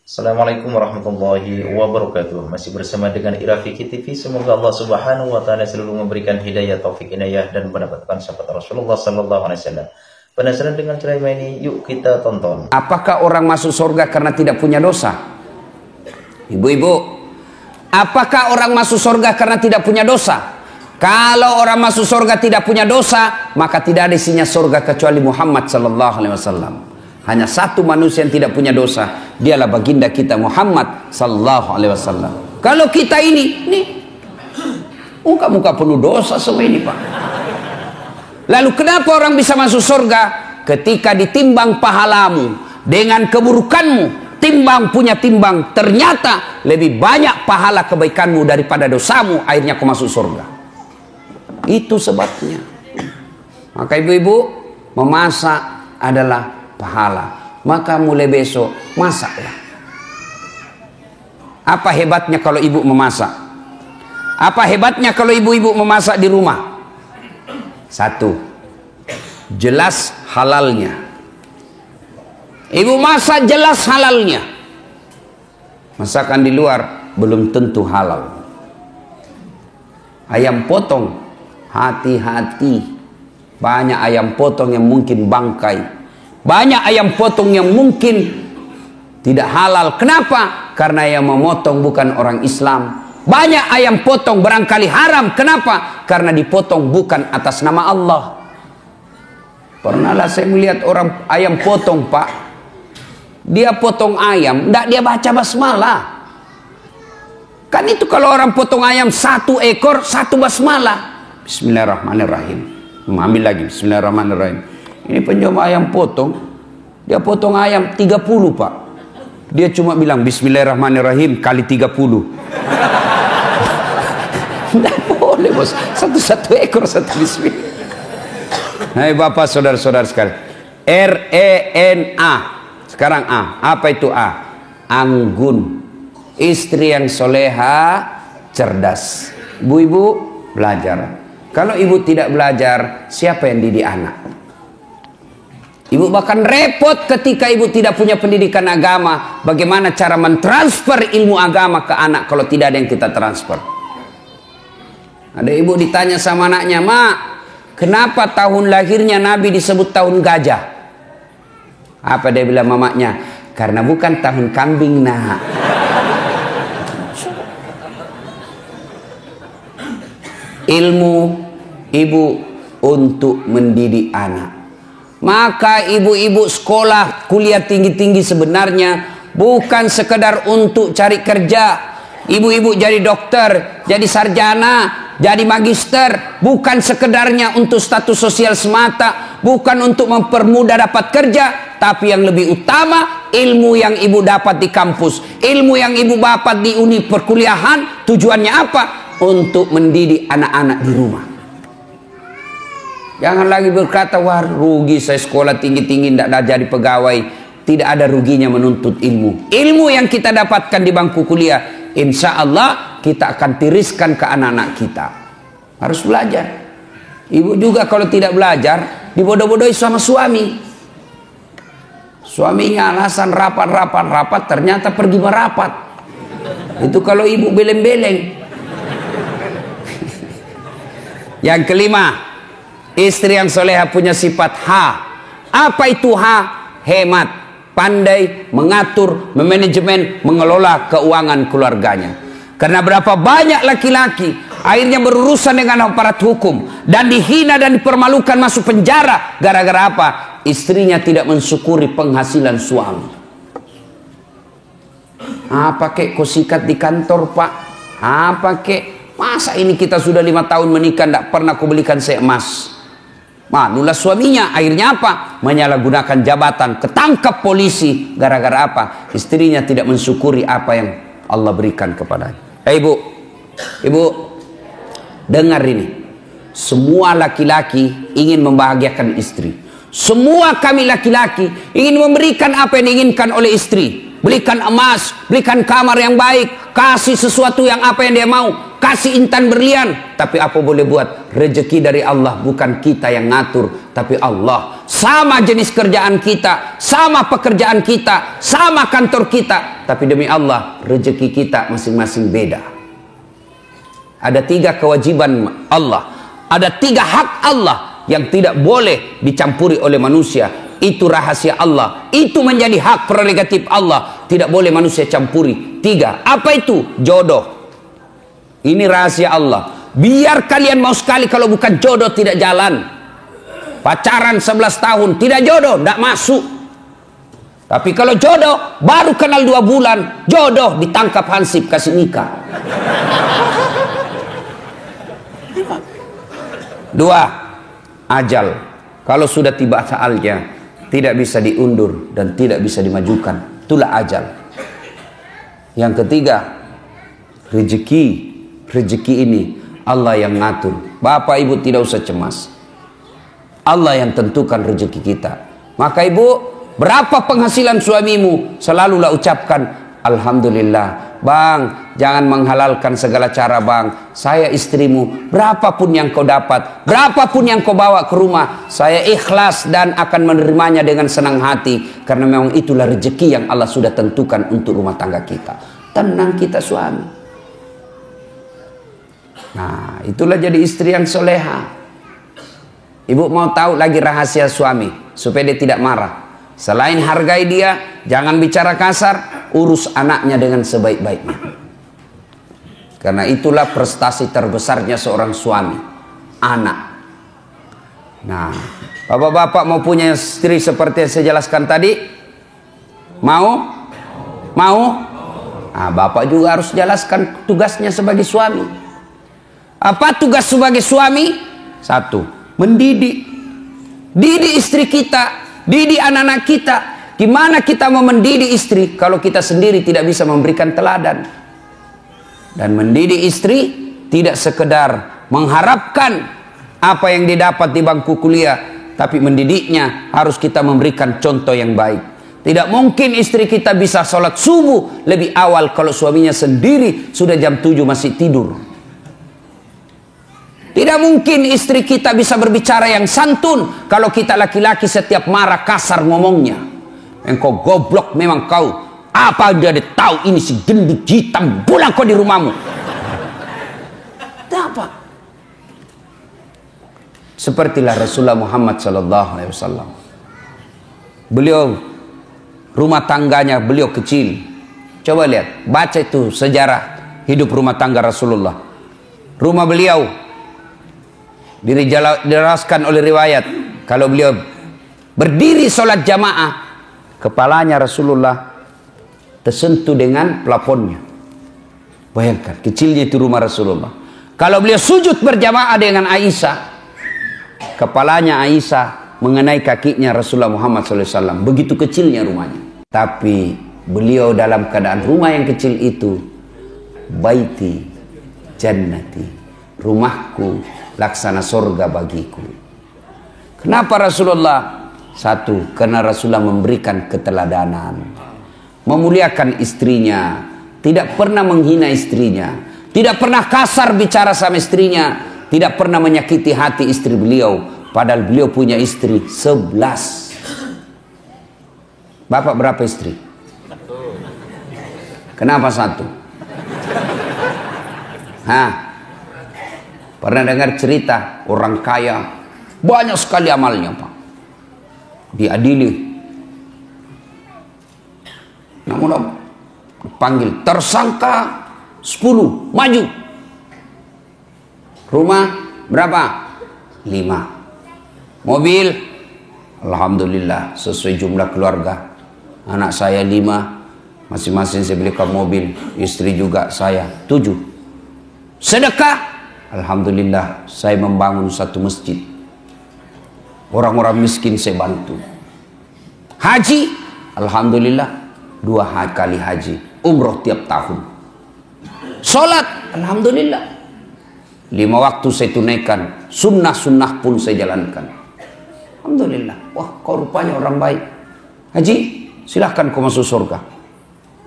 Assalamualaikum warahmatullahi wabarakatuh. Masih bersama dengan Irafiki TV. Semoga Allah Subhanahu wa taala selalu memberikan hidayah, taufik, inayah dan mendapatkan syafaat Rasulullah sallallahu alaihi wasallam. Penasaran dengan ceramah ini? Yuk kita tonton. Apakah orang masuk surga karena tidak punya dosa? Ibu-ibu, apakah orang masuk surga karena tidak punya dosa? Kalau orang masuk surga tidak punya dosa, maka tidak ada isinya surga kecuali Muhammad sallallahu alaihi wasallam. Hanya satu manusia yang tidak punya dosa, dialah baginda kita Muhammad sallallahu alaihi wasallam. Kalau kita ini, nih, muka-muka penuh dosa semua ini, Pak. Lalu kenapa orang bisa masuk surga? Ketika ditimbang pahalamu dengan keburukanmu, timbang punya timbang, ternyata lebih banyak pahala kebaikanmu daripada dosamu, akhirnya kau masuk surga. Itu sebabnya. Maka ibu-ibu, memasak adalah pahala. Maka mulai besok masaklah. Apa hebatnya kalau ibu memasak? Apa hebatnya kalau ibu-ibu memasak di rumah? Satu, jelas halalnya. Ibu masak jelas halalnya. Masakan di luar belum tentu halal. Ayam potong, hati-hati. Banyak ayam potong yang mungkin bangkai. Banyak ayam potong yang mungkin tidak halal. Kenapa? Karena yang memotong bukan orang Islam. Banyak ayam potong barangkali haram. Kenapa? Karena dipotong bukan atas nama Allah. Pernahlah saya melihat orang ayam potong, Pak. Dia potong ayam, tidak dia baca basmalah. Kan itu kalau orang potong ayam satu ekor, satu basmalah. Bismillahirrahmanirrahim. Ambil lagi, bismillahirrahmanirrahim. Ini penjual ayam potong, dia potong ayam 30, Pak. Dia cuma bilang bismillahirrahmanirrahim kali 30. Tidak boleh, bos. Satu ekor, satu bismillah. Hai bapak, saudara-saudara sekalian. R-E-N-A. Sekarang A. Apa itu A? Anggun. Istri yang soleha, cerdas. Ibu-ibu belajar. Kalau ibu tidak belajar, siapa yang didik anak? Ibu bahkan repot ketika ibu tidak punya pendidikan agama. Bagaimana cara mentransfer ilmu agama ke anak kalau tidak ada yang kita transfer? Ada ibu ditanya sama anaknya, "Mak, kenapa tahun lahirnya Nabi disebut tahun gajah?" Apa dia bilang mamanya? "Karena bukan tahun kambing, Nak." Ilmu ibu untuk mendidik anak. Maka ibu-ibu sekolah kuliah tinggi-tinggi sebenarnya bukan sekedar untuk cari kerja. Ibu-ibu jadi dokter, jadi sarjana, jadi magister, bukan sekedarnya untuk status sosial semata, bukan untuk mempermudah dapat kerja, tapi yang lebih utama ilmu yang ibu dapat di kampus, ilmu yang ibu dapat di uni perkuliahan, tujuannya apa? Untuk mendidik anak-anak di rumah. Jangan lagi berkata, "Wah, rugi saya sekolah tinggi-tinggi tidak jadi pegawai." Tidak ada ruginya menuntut ilmu. Ilmu yang kita dapatkan di bangku kuliah, insya Allah kita akan tiriskan ke anak-anak kita. Harus belajar. Ibu juga kalau tidak belajar, dibodoh-bodohi sama suami. Suaminya alasan rapat, ternyata pergi merapat. Itu kalau ibu beleng-beleng. Yang kelima, istri yang soleha punya sifat H. Apa itu H? Hemat, pandai mengatur, memanajemen, mengelola keuangan keluarganya. Karena berapa banyak laki-laki akhirnya berurusan dengan aparat hukum dan dihina dan dipermalukan masuk penjara gara-gara apa? Istrinya tidak mensyukuri penghasilan suami. Apa kek kau sikat di kantor, Pak? Apa kek? Masa ini kita sudah 5 tahun menikah tidak pernah kau belikan saya emas? Malulah suaminya. Akhirnya apa? Menyalahgunakan jabatan, ketangkap polisi. Gara-gara apa? Istrinya tidak mensyukuri apa yang Allah berikan kepadanya. Ibu, dengar ini. Semua laki-laki ingin membahagiakan istri. Semua kami laki-laki ingin memberikan apa yang diinginkan oleh istri. Belikan emas, belikan kamar yang baik, kasih sesuatu yang apa yang dia mau, kasih intan berlian. Tapi apa boleh buat? Rezeki dari Allah, bukan kita yang ngatur. Tapi Allah, sama jenis kerjaan kita, sama pekerjaan kita, sama kantor kita, tapi demi Allah rezeki kita masing-masing beda. Ada 3 kewajiban Allah, ada 3 hak Allah yang tidak boleh dicampuri oleh manusia. Itu rahasia Allah, itu menjadi hak prerogatif Allah, tidak boleh manusia campuri. 3, apa itu? Jodoh. Ini rahasia Allah. Biar kalian mau sekali, kalau bukan jodoh tidak jalan. Pacaran 11 tahun tidak jodoh, tidak masuk. Tapi kalau jodoh, baru kenal 2 bulan, jodoh ditangkap hansip, kasih nikah. 2, ajal. Kalau sudah tiba saatnya, tidak bisa diundur dan tidak bisa dimajukan. Itulah ajal. Yang ketiga, rezeki. Rezeki ini Allah yang ngatur. Bapak ibu tidak usah cemas. Allah yang tentukan rezeki kita. Maka ibu, berapa penghasilan suamimu? Selalulah ucapkan alhamdulillah. Bang, jangan menghalalkan segala cara bang. Saya istrimu, berapapun yang kau dapat, berapapun yang kau bawa ke rumah, saya ikhlas dan akan menerimanya dengan senang hati. Karena memang itulah rezeki yang Allah sudah tentukan untuk rumah tangga kita. Tenang kita suami. Nah, itulah jadi istri yang soleha. Ibu mau tahu lagi rahasia suami supaya dia tidak marah. Selain hargai dia, jangan bicara kasar, urus anaknya dengan sebaik-baiknya. Karena itulah prestasi terbesarnya seorang suami, anak. Nah, bapak-bapak mau punya istri seperti yang saya jelaskan tadi? Mau? Mau? Nah, bapak juga harus jelaskan tugasnya sebagai suami. Apa tugas sebagai suami? 1, mendidik. Didik istri kita, didik anak-anak kita. Gimana kita mau mendidik istri kalau kita sendiri tidak bisa memberikan teladan? Dan mendidik istri tidak sekedar mengharapkan apa yang didapat di bangku kuliah, tapi mendidiknya harus kita memberikan contoh yang baik. Tidak mungkin istri kita bisa sholat subuh lebih awal kalau suaminya sendiri sudah jam 7 masih tidur. Tidak mungkin istri kita bisa berbicara yang santun kalau kita laki-laki setiap marah kasar ngomongnya. Engkau goblok memang kau. Apa dia tahu ini si gendut hitam, pulang kau di rumahmu. Apa? Sepertilah Rasulullah Muhammad SAW. Beliau rumah tangganya beliau kecil. Coba lihat, baca itu sejarah hidup rumah tangga Rasulullah. Rumah beliau dijelaskan oleh riwayat kalau beliau berdiri sholat jamaah, kepalanya Rasulullah tersentuh dengan plafonnya. Bayangkan kecilnya itu rumah Rasulullah. Kalau beliau sujud berjamaah dengan Aisyah, kepalanya Aisyah mengenai kakinya Rasulullah Muhammad SAW. Begitu kecilnya rumahnya. Tapi beliau dalam keadaan rumah yang kecil itu, baiti jannati, rumahku laksana surga bagiku. Kenapa Rasulullah? 1, karena Rasulullah memberikan keteladanan, memuliakan istrinya, tidak pernah menghina istrinya, tidak pernah kasar bicara sama istrinya, tidak pernah menyakiti hati istri beliau, padahal beliau punya istri 11. Bapak berapa istri? 1. Kenapa 1? Hah? Pernah dengar cerita orang kaya banyak sekali amalnya Pak, diadili, namun panggil tersangka 10 maju, rumah berapa? 5, mobil alhamdulillah sesuai jumlah keluarga, anak saya 5, masing-masing saya belikan mobil, istri juga saya 7. Sedekah alhamdulillah saya membangun 1 masjid, orang-orang miskin saya bantu. Haji alhamdulillah 2 kali haji, umroh tiap tahun. Sholat alhamdulillah 5 waktu saya tunaikan, sunnah-sunnah pun saya jalankan, alhamdulillah. Wah, kau rupanya orang baik. Haji, silahkan kau masuk surga.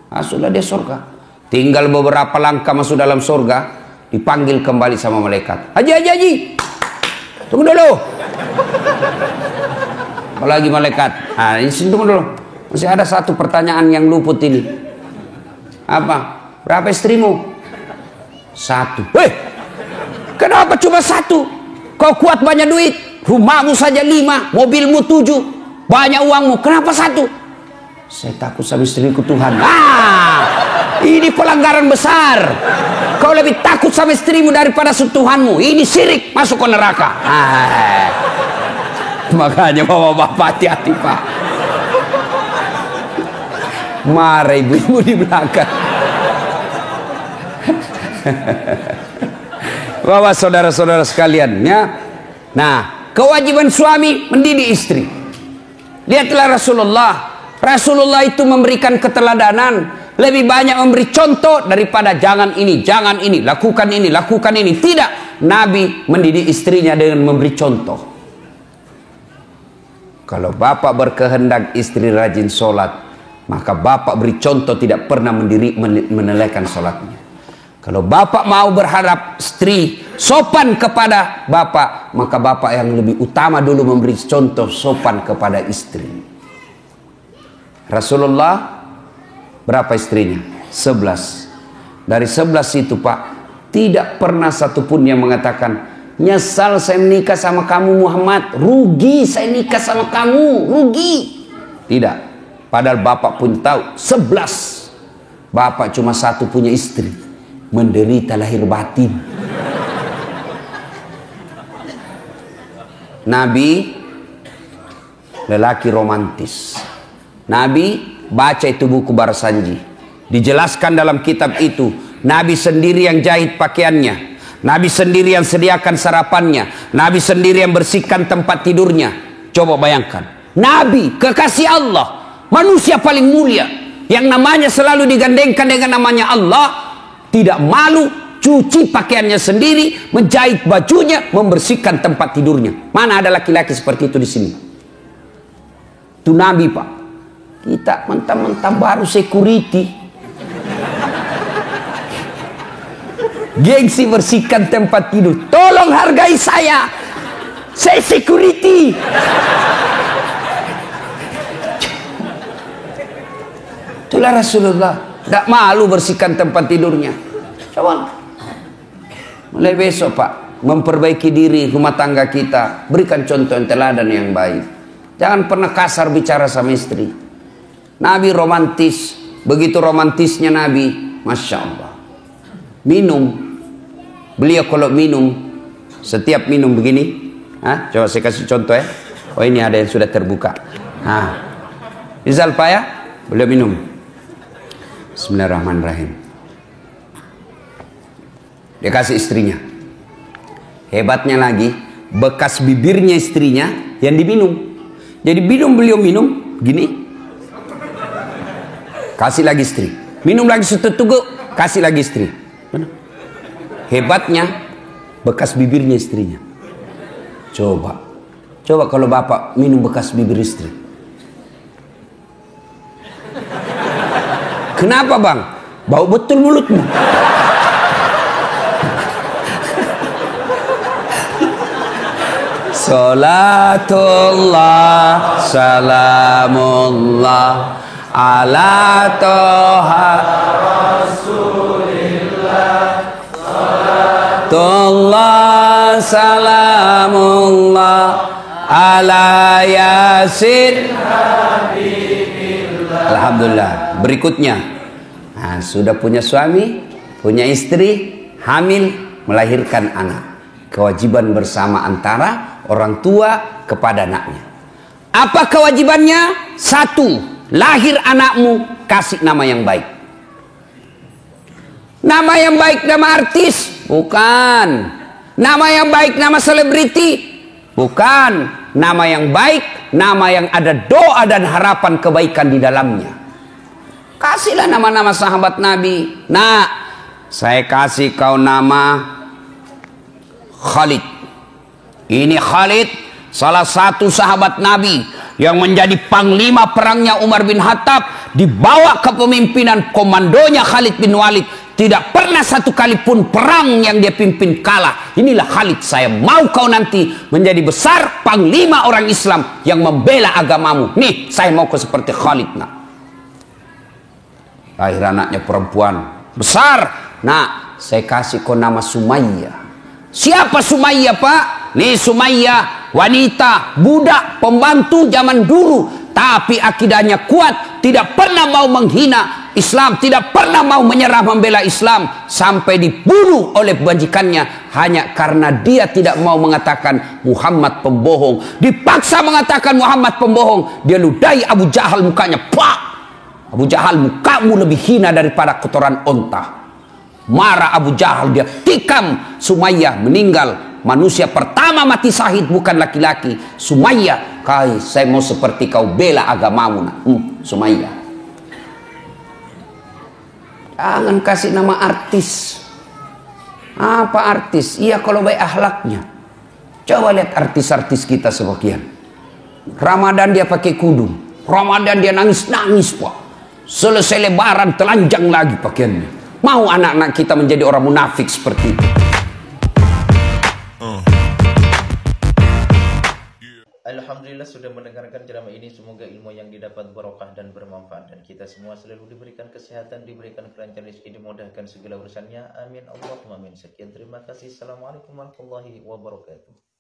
Masuklah dia surga. Tinggal beberapa langkah masuk dalam surga, dipanggil kembali sama malaikat. Haji, haji, haji, tunggu dulu. apalagi malaikat. Nah, ini tunggu dulu. Masih ada satu pertanyaan yang luput ini. Apa? Berapa istrimu? 1. Kenapa cuma 1? Kau kuat banyak duit, rumahmu saja 5, mobilmu 7, banyak uangmu, kenapa 1? Saya takut sama istriku Tuhan. Ini pelanggaran besar. Kau lebih takut sama istrimu daripada Tuhanmu. Ini syirik, masuk ke neraka. Makanya bapak-bapak hati-hati Pak. Marah ibu-ibu di belakang. Bapak saudara-saudara sekalian ya. Nah, kewajiban suami mendidik istri. Lihatlah Rasulullah itu memberikan keteladanan, lebih banyak memberi contoh daripada jangan ini, lakukan ini. Tidak, Nabi mendidik istrinya dengan memberi contoh. Kalau bapak berkehendak istri rajin sholat, maka bapak beri contoh tidak pernah menelaikan sholatnya. Kalau bapak mau berharap istri sopan kepada bapak, maka bapak yang lebih utama dulu memberi contoh sopan kepada istri. Rasulullah berapa istrinya? 11. Dari 11 itu Pak, tidak pernah satupun yang mengatakan, nyesal saya menikah sama kamu Muhammad, rugi saya nikah sama kamu, rugi. Tidak. Padahal bapak pun tahu 11. Bapak cuma 1 punya istri, menderita lahir batin. Nabi lelaki romantis. Nabi baca itu buku Barsanji, dijelaskan dalam kitab itu Nabi sendiri yang jahit pakaiannya, Nabi sendiri yang sediakan sarapannya, Nabi sendiri yang bersihkan tempat tidurnya. Coba bayangkan, Nabi kekasih Allah, manusia paling mulia, yang namanya selalu digandengkan dengan namanya Allah, tidak malu cuci pakaiannya sendiri, menjahit bajunya, membersihkan tempat tidurnya. Mana ada laki-laki seperti itu di sini? Itu Nabi Pak. Kita mentang-mentang baru security, gengsi bersihkan tempat tidur. Tolong hargai saya security. Itulah Rasulullah, tidak malu bersihkan tempat tidurnya. Coba mulai besok Pak, memperbaiki diri rumah tangga kita, berikan contoh yang teladan yang baik. Jangan pernah kasar bicara sama istri. Nabi romantis, begitu romantisnya Nabi, Masya Allah. Minum, beliau kalau minum, setiap minum begini, coba saya kasih contoh ya. Oh ini ada yang sudah terbuka. Misal Pak ya, beliau minum. Bismillahirrahmanirrahim. Dia kasih istrinya. Hebatnya lagi, bekas bibirnya istrinya yang diminum. Jadi beliau minum gini, kasih lagi istri, minum lagi setetuk, kasih lagi istri. Hebatnya bekas bibirnya istrinya. Coba kalau bapak minum bekas bibir istri. Kenapa bang? Bau betul mulutmu. Salatullah salamullah ala toha Rasulillah. Salatullah salamullah ala yasin habibillah. Alhamdulillah. Berikutnya, sudah punya suami, punya istri, hamil, melahirkan anak. Kewajiban bersama antara orang tua kepada anaknya. Apa kewajibannya? 1, lahir anakmu, kasih nama yang baik. Nama yang baik nama artis? Bukan. Nama yang baik nama selebriti? Bukan. Nama yang baik, nama yang ada doa dan harapan kebaikan di dalamnya. Kasihlah nama-nama sahabat Nabi. Nah, saya kasih kau nama Khalid. Ini Khalid, salah satu sahabat Nabi yang menjadi panglima perangnya Umar bin Khattab, dibawa kepemimpinan komandonya Khalid bin Walid. Tidak pernah satu kali pun perang yang dia pimpin kalah. Inilah Khalid. Saya mau kau nanti menjadi besar panglima orang Islam yang membela agamamu. Nih, saya mau kau seperti Khalid. Nah, lahir anaknya perempuan besar. Nah, saya kasih kau nama Sumayyah. Siapa Sumayyah, Pak? Nih Sumayyah, wanita, budak, pembantu zaman dulu. Tapi akidahnya kuat, tidak pernah mau menghina Islam, tidak pernah mau menyerah membela Islam, sampai dibunuh oleh majikannya hanya karena dia tidak mau mengatakan Muhammad pembohong. Dipaksa mengatakan Muhammad pembohong, dia ludahi Abu Jahal mukanya. Pak, Abu Jahal, mukamu lebih hina daripada kotoran onta. Marah Abu Jahal, dia tikam Sumayyah, meninggal. Manusia pertama mati syahid bukan laki-laki. Sumayyah, kai, saya mau seperti kau bela agamamu. Nah, Sumayyah. Jangan kasih nama artis. Apa artis? Iya kalau baik akhlaknya. Coba lihat artis-artis kita sebagian. Ramadan dia pakai kudung. Ramadan dia nangis-nangis, Pak. Selesai lebaran telanjang lagi pakaiannya. Mau anak-anak kita menjadi orang munafik seperti itu? Alhamdulillah sudah mendengarkan ceramah ini. Semoga ilmu yang didapat barokah dan bermanfaat, dan kita semua selalu diberikan kesehatan, diberikan kelancaran rezeki, dimudahkan segala urusannya. Amin Allahumma amin. Sekian, terima kasih. Assalamualaikum warahmatullahi wabarakatuh.